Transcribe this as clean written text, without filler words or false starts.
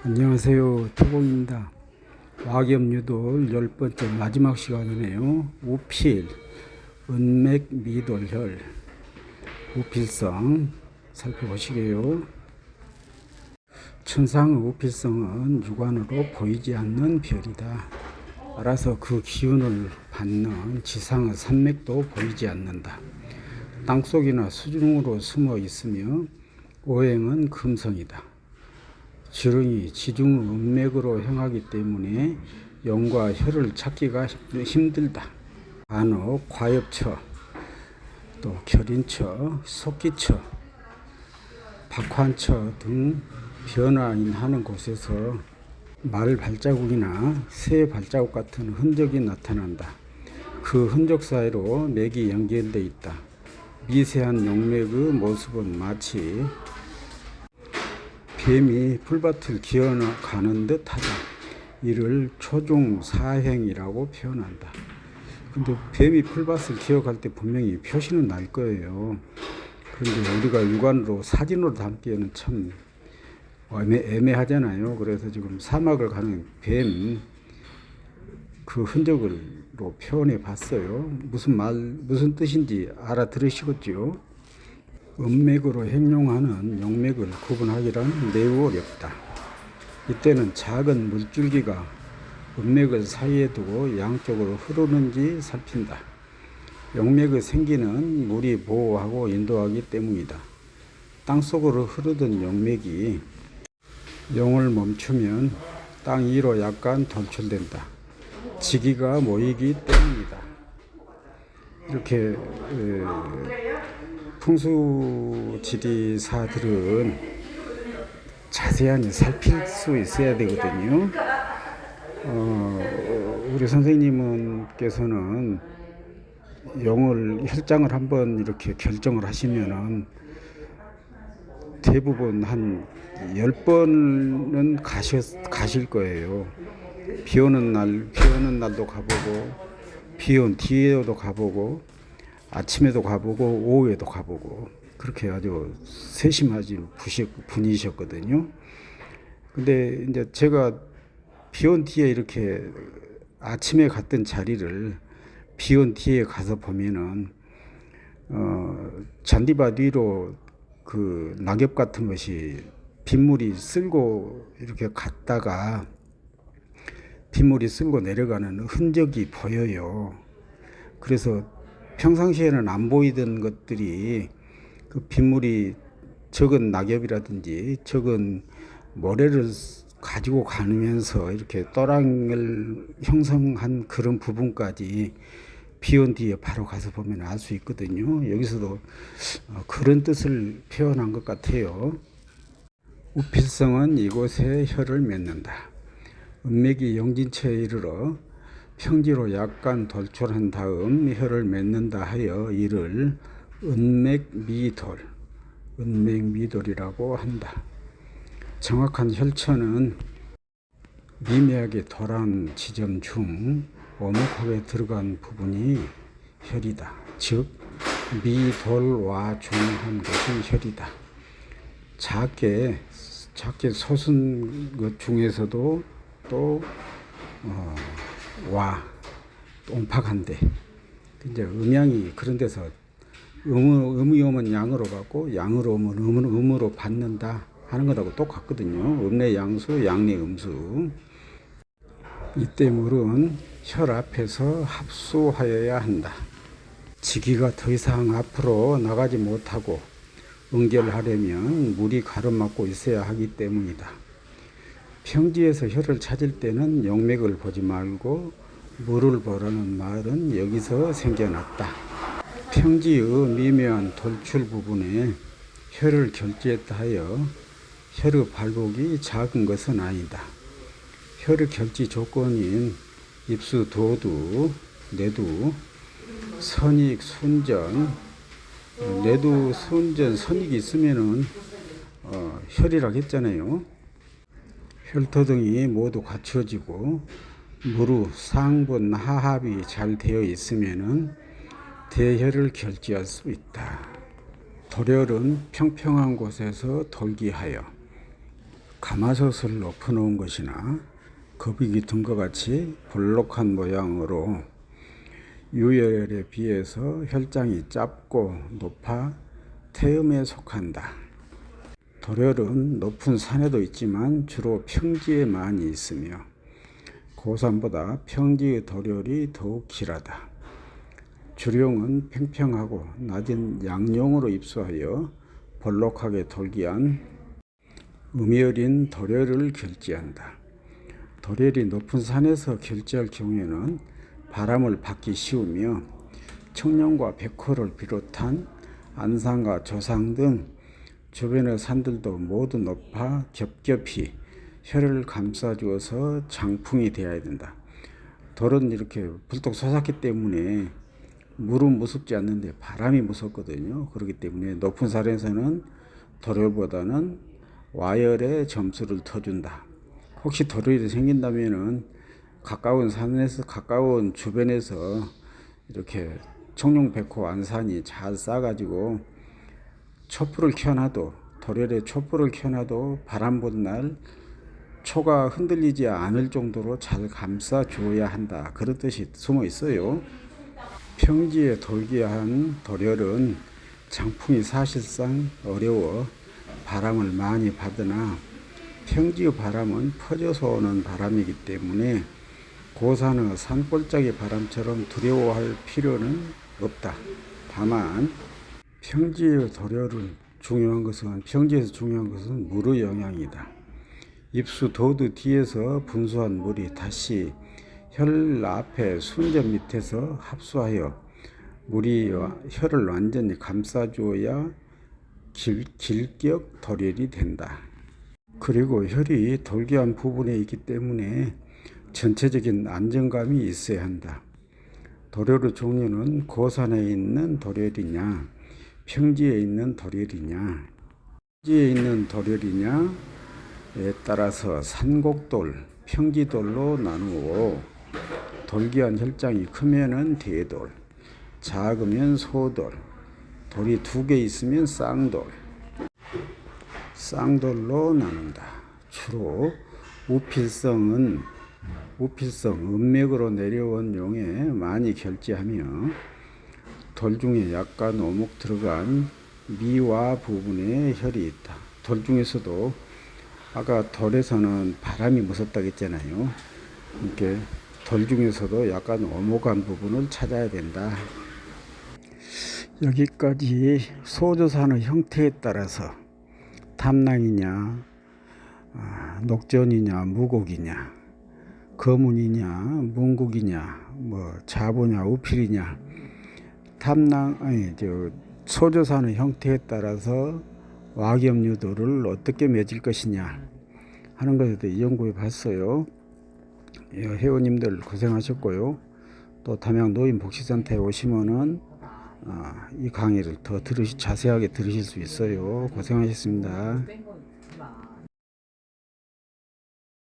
안녕하세요. 토공입니다. 와겸유돌 10번째 마지막 시간이네요. 우필, 은맥, 미돌혈, 우필성 살펴보시게요. 천상의 우필성은 육안으로 보이지 않는 별이다. 알아서 그 기운을 받는 지상의 산맥도 보이지 않는다. 땅속이나 수중으로 숨어 있으며 오행은 금성이다. 지릉이 지중의 음맥으로 향하기 때문에 영과 혈을 찾기가 힘들다. 간혹 과엽처, 또 결인처, 속기처, 박환처 등 변화하는 곳에서 말 발자국이나 새 발자국 같은 흔적이 나타난다. 그 흔적 사이로 맥이 연결되어 있다. 미세한 용맥의 모습은 마치 뱀이 풀밭을 기어가는 듯하다. 이를 초중사행이라고 표현한다. 근데 뱀이 풀밭을 기어갈 때 분명히 표시는 날 거예요. 그런데 우리가 육안으로 사진으로 담기에는 참 애매하잖아요. 그래서 지금 사막을 가는 뱀 그 흔적으로 표현해 봤어요. 무슨 뜻인지 알아들으시겠죠? 음맥으로 행용하는 용맥을 구분하기란 매우 어렵다. 이때는 작은 물줄기가 음맥을 사이에 두고 양쪽으로 흐르는지 살핀다. 용맥의 생기는 물이 보호하고 인도하기 때문이다. 땅속으로 흐르던 용맥이 용을 멈추면 땅 위로 약간 돌출된다. 지기가 모이기 때문이다. 이렇게 풍수지리사들은 자세하게 살필 수 있어야 되거든요. 우리 선생님께서는 혈장을 한번 이렇게 결정을 하시면은 대부분 한 10번은 가실 거예요. 비 오는 날도 가보고, 비 온 뒤에도 가보고, 아침에도 가보고, 오후에도 가보고, 그렇게 아주 세심하신 분이셨거든요. 근데 이제 제가 비 온 뒤에 이렇게 아침에 갔던 자리를 비 온 뒤에 가서 보면은, 잔디밭 위로 그 낙엽 같은 것이 빗물이 쓸고 이렇게 갔다가 빗물이 쓸고 내려가는 흔적이 보여요. 그래서 평상시에는 안 보이던 것들이 그 빗물이 적은 낙엽이라든지 적은 모래를 가지고 가면서 이렇게 또랑을 형성한 그런 부분까지 비 온 뒤에 바로 가서 보면 알 수 있거든요. 여기서도 그런 뜻을 표현한 것 같아요. 우필성은 이곳에 혈을 맺는다. 음맥이 영진체에 이르러 평지로 약간 돌출한 다음 혈을 맺는다 하여 이를 은맥미돌이라고 한다. 정확한 혈처는 미묘하게 돌한 지점 중 오목하게 들어간 부분이 혈이다. 즉 미돌와중한 것이 혈이다. 작게 솟은 것 중에서도 또 옴팍한데 이제 음양이 그런 데서 음이 오면 양으로 받고 양으로 오면 음으로 받는다 하는 것하고 똑같거든요. 음내 양수, 양내 음수. 이때 물은 혈 앞에서 합수하여야 한다. 지기가 더 이상 앞으로 나가지 못하고 응결하려면 물이 가로막고 있어야 하기 때문이다. 평지에서 혈을 찾을 때는 용맥을 보지 말고 물을 보라는 말은 여기서 생겨났다. 평지의 미묘한 돌출 부분에 혈을 결지했다 하여 혈의 발복이 작은 것은 아니다. 혈의 결지 조건인 입수, 도두, 내두, 선익, 순전, 내두, 순전, 선익이 있으면은 혈이라고 했잖아요. 혈토 등이 모두 갖추어지고 무루, 상분, 하합이 잘 되어 있으면은 대혈을 결지할 수 있다. 돌혈은 평평한 곳에서 돌기하여 가마솥을 엎어놓은 것이나 거북이 등과 같이 볼록한 모양으로 유열에 비해서 혈장이 짧고 높아 태음에 속한다. 도렬은 높은 산에도 있지만 주로 평지에 많이 있으며 고산보다 평지의 도렬이 더욱 길하다. 주룡은 평평하고 낮은 양용으로 입수하여 볼록하게 돌기한 음혈인 도렬을 결지한다. 도렬이 높은 산에서 결지할 경우에는 바람을 받기 쉬우며 청룡과 백호를 비롯한 안산과 조상 등 주변의 산들도 모두 높아 겹겹이 혀를 감싸주어서 장풍이 되어야 된다. 돌은 이렇게 불떡 솟았기 때문에 물은 무섭지 않는데 바람이 무섭거든요. 그렇기 때문에 높은 산에서는 도렬보다는 와열에 점수를 터준다. 혹시 도렬이 생긴다면은 가까운 산에서 가까운 주변에서 이렇게 청룡, 백호, 안산이 잘 싸가지고 촛불을 켜놔도 도렬에 촛불을 켜놔도 바람 부는 날 초가 흔들리지 않을 정도로 잘 감싸 주어야 한다. 그런 뜻이 숨어 있어요. 평지에 돌기한 도렬은 장풍이 사실상 어려워 바람을 많이 받으나 평지의 바람은 퍼져서 오는 바람이기 때문에 고산의 산골짜기 바람처럼 두려워할 필요는 없다. 다만 평지의 도렬은 평지에서 중요한 것은 물의 영향이다. 입수 도드 뒤에서 분수한 물이 다시 혈 앞에 순전 밑에서 합수하여 물이 혈을 완전히 감싸주어야 길격 도렬이 된다. 그리고 혈이 돌기한 부분에 있기 때문에 전체적인 안정감이 있어야 한다. 도렬의 종류는 고산에 있는 도렬이냐 평지에 있는 도렬이냐 평지에 있는 도렬이냐에 따라서 산곡돌, 평지돌로 나누어 돌기한 혈장이 크면은 대돌, 작으면 소돌, 돌이 2개 있으면 쌍돌, 쌍돌로 나눈다. 주로 우필성 음맥으로 내려온 용에 많이 결지하며 돌 중에 약간 오목 들어간 미와 부분에 혈이 있다. 돌 중에서도 아까 돌에서는 바람이 무섭다고 했잖아요. 이렇게 돌 중에서도 약간 오목한 부분을 찾아야 된다. 여기까지 소조산의 형태에 따라서 탐낭이냐 녹전이냐 무곡이냐 거문이냐 문국이냐 자보냐 우필이냐 소조산의 형태에 따라서 와겸유도를 어떻게 맺을 것이냐 하는 것에 대해 연구해 봤어요. 회원님들 고생하셨고요. 또 담양 노인복지센터에 오시면은 이 강의를 더 자세하게 들으실 수 있어요. 고생하셨습니다.